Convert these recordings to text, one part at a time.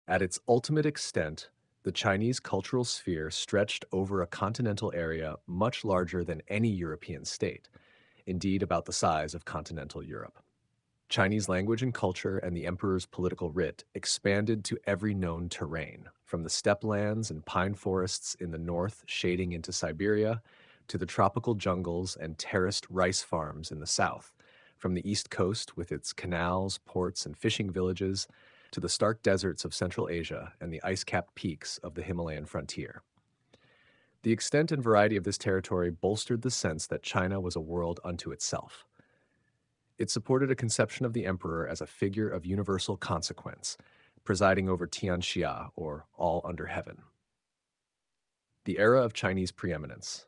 At its ultimate extent, the Chinese cultural sphere stretched over a continental area much larger than any European state, indeed about the size of continental Europe. Chinese language and culture and the emperor's political writ expanded to every known terrain, from the steppe lands and pine forests in the north shading into Siberia, to the tropical jungles and terraced rice farms in the south, from the east coast with its canals, ports, and fishing villages, to the stark deserts of Central Asia and the ice-capped peaks of the Himalayan frontier. The extent and variety of this territory bolstered the sense that China was a world unto itself. It supported a conception of the emperor as a figure of universal consequence, presiding over Tianxia, or all under heaven. The era of Chinese preeminence.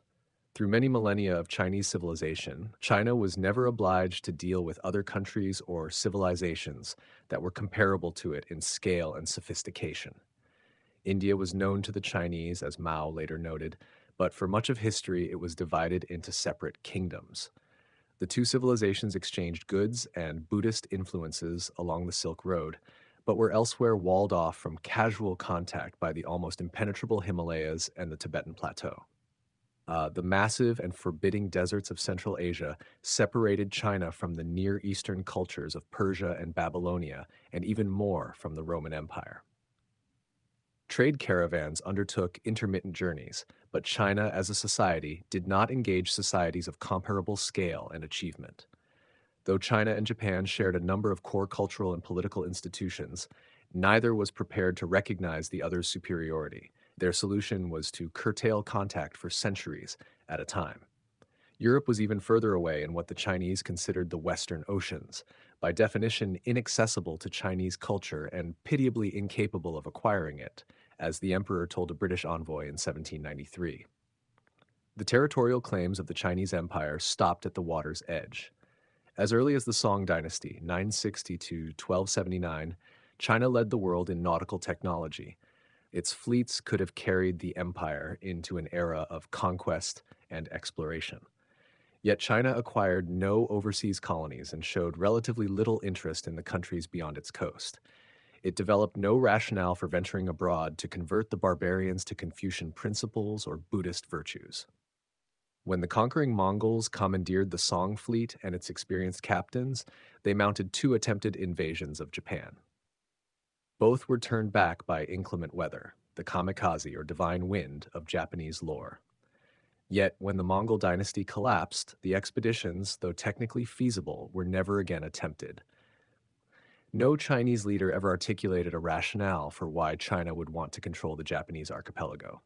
Through many millennia of Chinese civilization, China was never obliged to deal with other countries or civilizations that were comparable to it in scale and sophistication. India was known to the Chinese, as Mao later noted, but for much of history it was divided into separate kingdoms. The two civilizations exchanged goods and Buddhist influences along the Silk Road, but were elsewhere walled off from casual contact by the almost impenetrable Himalayas and the Tibetan Plateau. The massive and forbidding deserts of Central Asia separated China from the Near Eastern cultures of Persia and Babylonia, and even more from the Roman Empire. Trade caravans undertook intermittent journeys, but China as a society did not engage societies of comparable scale and achievement. Though China and Japan shared a number of core cultural and political institutions, neither was prepared to recognize the other's superiority. Their solution was to curtail contact for centuries at a time. Europe was even further away in what the Chinese considered the Western Oceans, by definition inaccessible to Chinese culture and pitiably incapable of acquiring it, as the emperor told a British envoy in 1793. The territorial claims of the Chinese Empire stopped at the water's edge. As early as the Song dynasty, 960 to 1279, China led the world in nautical technology. Its fleets could have carried the empire into an era of conquest and exploration. Yet China acquired no overseas colonies and showed relatively little interest in the countries beyond its coast. It developed no rationale for venturing abroad to convert the barbarians to Confucian principles or Buddhist virtues. When the conquering Mongols commandeered the Song fleet and its experienced captains, they mounted two attempted invasions of Japan. Both were turned back by inclement weather, the kamikaze or divine wind of Japanese lore. Yet, when the Mongol dynasty collapsed, the expeditions, though technically feasible, were never again attempted. No Chinese leader ever articulated a rationale for why China would want to control the Japanese archipelago.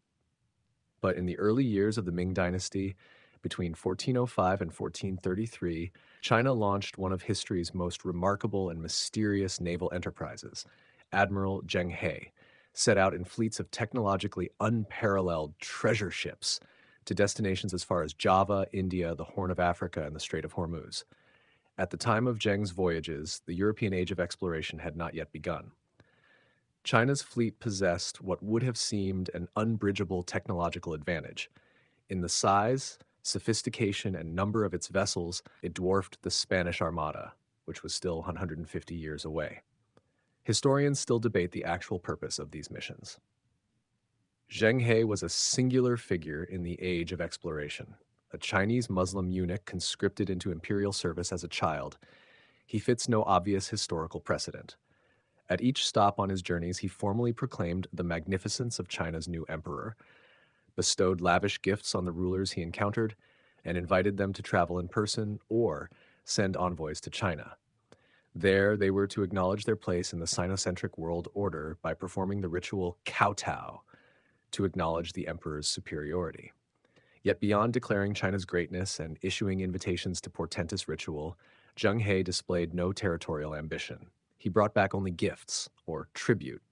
But in the early years of the Ming Dynasty, between 1405 and 1433, China launched one of history's most remarkable and mysterious naval enterprises. Admiral Zheng He set out in fleets of technologically unparalleled treasure ships to destinations as far as Java, India, the Horn of Africa, and the Strait of Hormuz. At the time of Zheng's voyages, the European age of exploration had not yet begun. China's fleet possessed what would have seemed an unbridgeable technological advantage. In the size, sophistication, and number of its vessels, it dwarfed the Spanish Armada, which was still 150 years away. Historians still debate the actual purpose of these missions. Zheng He was a singular figure in the age of exploration. A Chinese Muslim eunuch conscripted into imperial service as a child, he fits no obvious historical precedent. At each stop on his journeys, he formally proclaimed the magnificence of China's new emperor, bestowed lavish gifts on the rulers he encountered, and invited them to travel in person or send envoys to China. There, they were to acknowledge their place in the Sinocentric world order by performing the ritual kowtow to acknowledge the emperor's superiority. Yet beyond declaring China's greatness and issuing invitations to portentous ritual, Zheng He displayed no territorial ambition. He brought back only gifts, or tribute.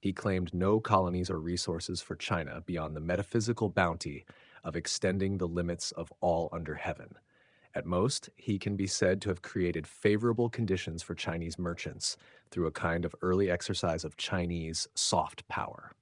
He claimed no colonies or resources for China beyond the metaphysical bounty of extending the limits of all under heaven. At most, he can be said to have created favorable conditions for Chinese merchants through a kind of early exercise of Chinese soft power.